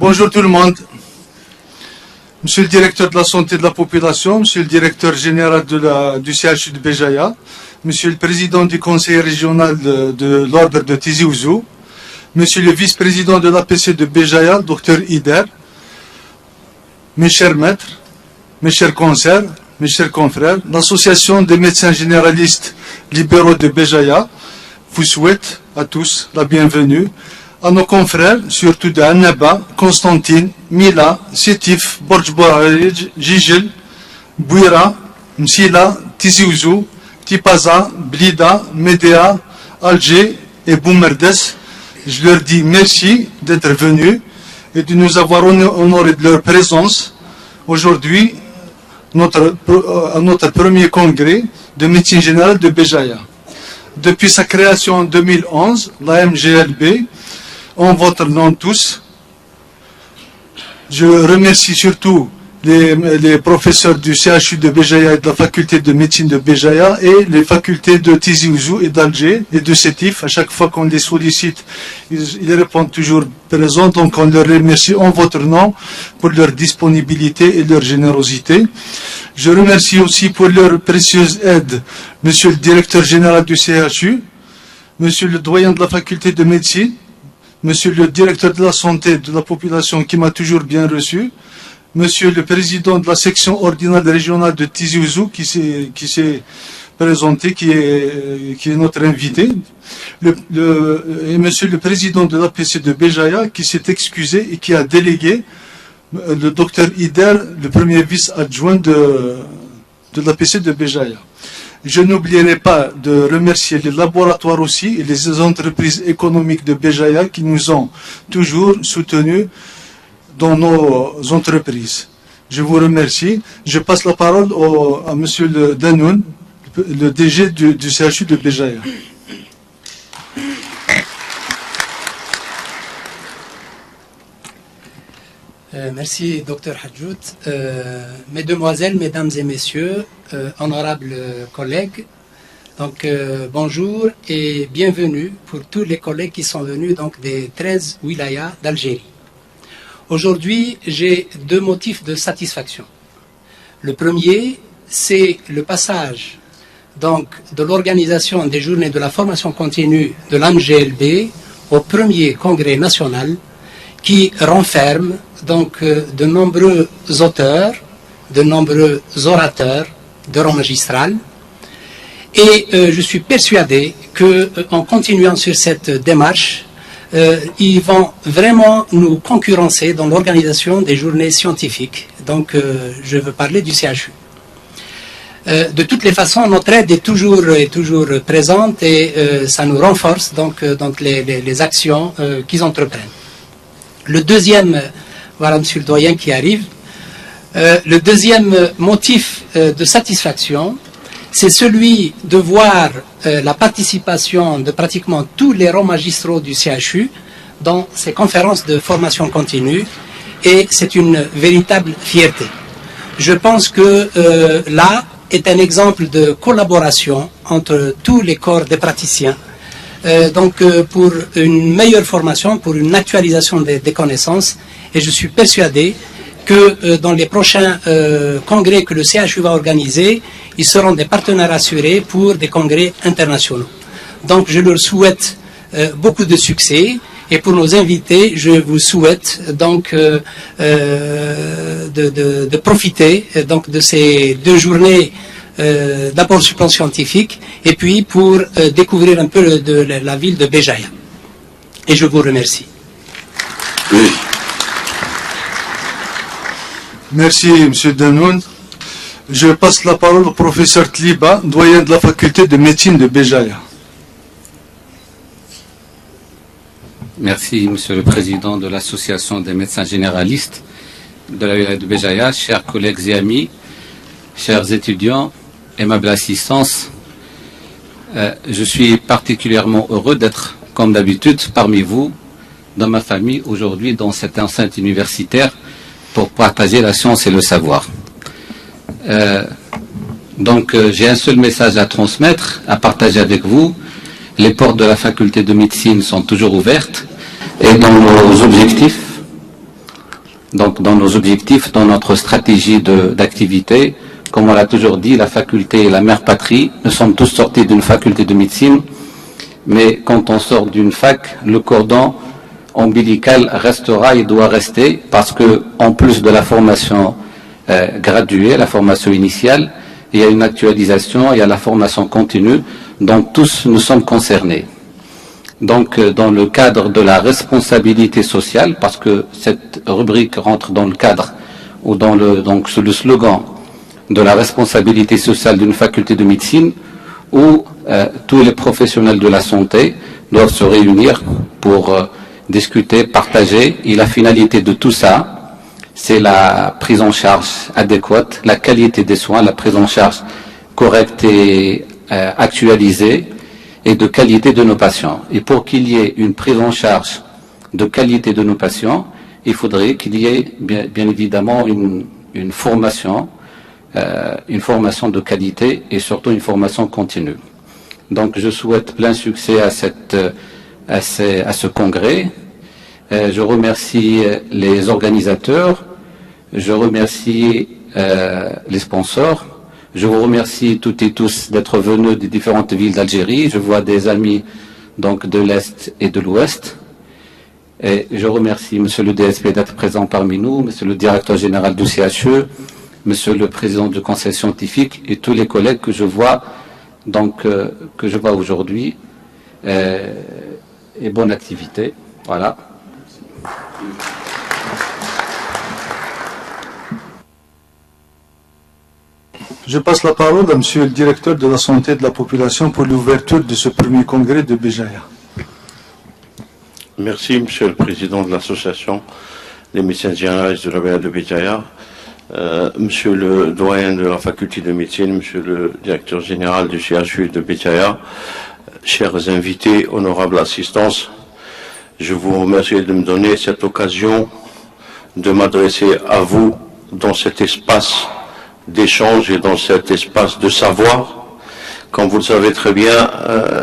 Bonjour tout le monde. Monsieur le directeur de la santé de la population, monsieur le directeur général du CHU de Béjaïa, monsieur le président du conseil régional de l'ordre de Tizi Ouzou, monsieur le vice-président de l'APC de Béjaïa, docteur Ider, mes chers maîtres, mes chers consoeurs, mes chers confrères, l'association des médecins généralistes libéraux de Béjaïa vous souhaite à tous la bienvenue, à nos confrères, surtout de Annaba, Constantine, Mila, Sétif, Borj-Boraj, Jijel, Bouira, Msila, Tizi Ouzou, Tipaza, Blida, Médéa, Alger et Boumerdes. Je leur dis merci d'être venus et de nous avoir honoré de leur présence aujourd'hui à notre premier congrès de médecine générale de Béjaïa. Depuis sa création en 2011, la MGLB, en votre nom tous, je remercie surtout les professeurs du CHU de Béjaïa et de la faculté de médecine de Béjaïa et les facultés de Tizi Ouzou et d'Alger et de Sétif. À chaque fois qu'on les sollicite, ils répondent toujours présents. Donc on leur remercie en votre nom pour leur disponibilité et leur générosité. Je remercie aussi pour leur précieuse aide monsieur le directeur général du CHU, monsieur le doyen de la faculté de médecine, monsieur le directeur de la santé de la population qui m'a toujours bien reçu, monsieur le président de la section ordinale régionale de Tizi Ouzou qui s'est présenté, qui est notre invité, et monsieur le président de l'APC de Béjaïa qui s'est excusé et qui a délégué le docteur Ider, le premier vice-adjoint de l'APC de Béjaïa. Je n'oublierai pas de remercier les laboratoires aussi et les entreprises économiques de Béjaïa qui nous ont toujours soutenus dans nos entreprises. Je vous remercie. Je passe la parole à monsieur le Danoun, le DG du CHU de Béjaïa. Merci, Dr Hadjout. Mesdemoiselles, mesdames et messieurs, honorables collègues, donc bonjour et bienvenue pour tous les collègues qui sont venus donc, des 13 wilayas d'Algérie. Aujourd'hui, j'ai deux motifs de satisfaction. Le premier, c'est le passage donc, de l'organisation des journées de la formation continue de l'AMGLB au premier congrès national qui renferme donc de nombreux auteurs, de nombreux orateurs de rang magistral. Et je suis persuadé qu'en continuant sur cette démarche, ils vont vraiment nous concurrencer dans l'organisation des journées scientifiques. Donc je veux parler du CHU. De toutes les façons, notre aide est toujours présente et ça nous renforce donc les actions qu'ils entreprennent. Le deuxième, voilà monsieur le doyen qui arrive, le deuxième motif de satisfaction, c'est celui de voir la participation de pratiquement tous les rangs magistraux du CHU dans ces conférences de formation continue et c'est une véritable fierté. Je pense que là est un exemple de collaboration entre tous les corps des praticiens. Pour une meilleure formation, pour une actualisation des connaissances. Et je suis persuadé que dans les prochains congrès que le CHU va organiser, ils seront des partenaires assurés pour des congrès internationaux. Donc je leur souhaite beaucoup de succès. Et pour nos invités, je vous souhaite donc de profiter donc, de ces deux journées d'abord sur le plan scientifique et puis pour découvrir un peu de la ville de Béjaïa. Et je vous remercie. Oui. Merci, M. Danoun. Je passe la parole au professeur Tliba, doyen de la faculté de médecine de Béjaïa. Merci, Monsieur le Président de l'Association des médecins généralistes de la ville de Béjaïa, chers collègues et amis, chers étudiants, aimable assistance, je suis particulièrement heureux d'être, comme d'habitude, parmi vous, dans ma famille, aujourd'hui, dans cette enceinte universitaire, pour partager la science et le savoir. J'ai un seul message à transmettre, à partager avec vous. Les portes de la faculté de médecine sont toujours ouvertes, et dans nos objectifs, donc dans nos objectifs, dans notre stratégie d'activité. Comme on l'a toujours dit, la faculté est la mère patrie. Nous sommes tous sortis d'une faculté de médecine, mais quand on sort d'une fac, le cordon ombilical restera et doit rester, parce que en plus de la formation graduée, la formation initiale, il y a une actualisation, il y a la formation continue, dont tous nous sommes concernés. Donc, dans le cadre de la responsabilité sociale, parce que cette rubrique rentre dans le cadre, ou dans donc, sous le slogan de la responsabilité sociale d'une faculté de médecine, où tous les professionnels de la santé doivent se réunir pour discuter, partager, et la finalité de tout ça, c'est la prise en charge adéquate, la qualité des soins, la prise en charge correcte et actualisée, et de qualité de nos patients. Et pour qu'il y ait une prise en charge de qualité de nos patients, il faudrait qu'il y ait bien évidemment une formation de qualité et surtout une formation continue. Donc je souhaite plein succès à ce congrès. Je remercie les organisateurs, je remercie les sponsors. Je vous remercie toutes et tous d'être venus des différentes villes d'Algérie. Je vois des amis donc de l'Est et de l'Ouest. Et je remercie Monsieur le DSP d'être présent parmi nous, Monsieur le directeur général du CHE, Monsieur le président du conseil scientifique et tous les collègues que je vois aujourd'hui. Et bonne activité. Voilà. Je passe la parole à Monsieur le directeur de la santé de la population pour l'ouverture de ce premier congrès de Béjaïa. Merci, Monsieur le Président de l'Association des médecins généralistes de la wilaya de Béjaïa, Monsieur le doyen de la faculté de médecine, Monsieur le directeur général du CHU de Béjaïa, chers invités, honorable assistance, je vous remercie de me donner cette occasion de m'adresser à vous dans cet espace d'échange et dans cet espace de savoir. Comme vous le savez très bien,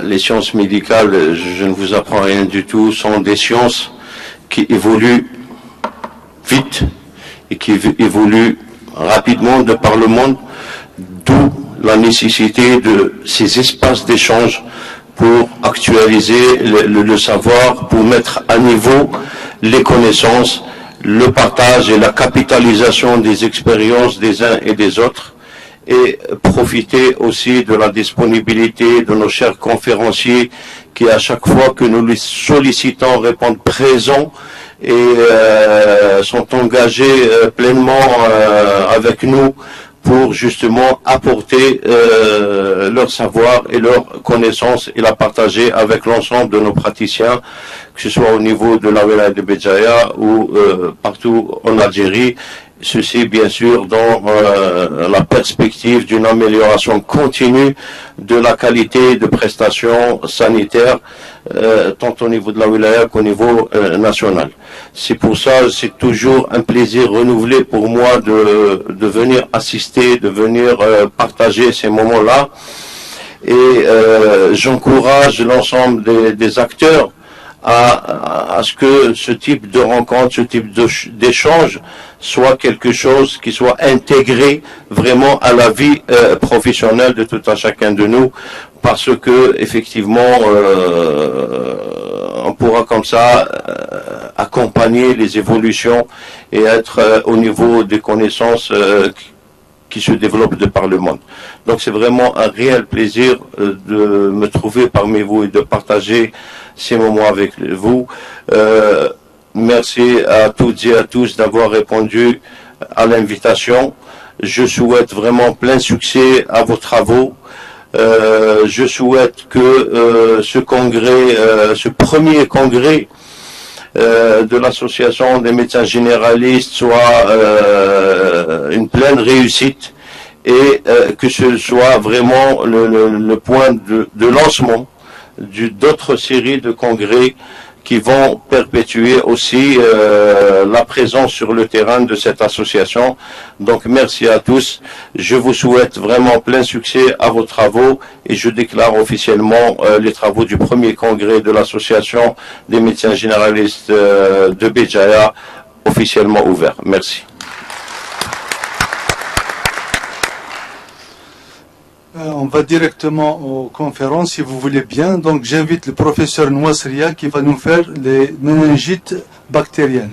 les sciences médicales, je ne vous apprends rien du tout, sont des sciences qui évoluent vite et qui évoluent rapidement de par le monde, d'où la nécessité de ces espaces d'échange pour actualiser le savoir, pour mettre à niveau les connaissances, le partage et la capitalisation des expériences des uns et des autres, et profiter aussi de la disponibilité de nos chers conférenciers qui, à chaque fois que nous les sollicitons, répondent présents et sont engagés pleinement avec nous pour justement apporter leur savoir et leur connaissance et la partager avec l'ensemble de nos praticiens, que ce soit au niveau de la wilaya de Béjaïa ou partout en Algérie. Ceci, bien sûr, dans la perspective d'une amélioration continue de la qualité de prestations sanitaires, tant au niveau de la wilaya qu'au niveau national. C'est pour ça, c'est toujours un plaisir renouvelé pour moi de venir assister, de venir partager ces moments-là. Et j'encourage l'ensemble des acteurs à ce que ce type de rencontre, ce type d'échange soit quelque chose qui soit intégré vraiment à la vie professionnelle de tout un chacun de nous, parce que effectivement on pourra comme ça accompagner les évolutions et être au niveau des connaissances qui se développent de par le monde. Donc c'est vraiment un réel plaisir de me trouver parmi vous et de partager ces moments avec vous. Merci à toutes et à tous d'avoir répondu à l'invitation. Je souhaite vraiment plein succès à vos travaux. Je souhaite que ce congrès, ce premier congrès de l'association des médecins généralistes soit une pleine réussite et que ce soit vraiment le point de lancement d'autres séries de congrès qui vont perpétuer aussi la présence sur le terrain de cette association. Donc merci à tous. Je vous souhaite vraiment plein succès à vos travaux et je déclare officiellement les travaux du premier congrès de l'association des médecins généralistes de Béjaïa officiellement ouvert. Merci. On va directement aux conférences, si vous voulez bien. Donc, j'invite le professeur Nouasria qui va nous faire les méningites bactériennes.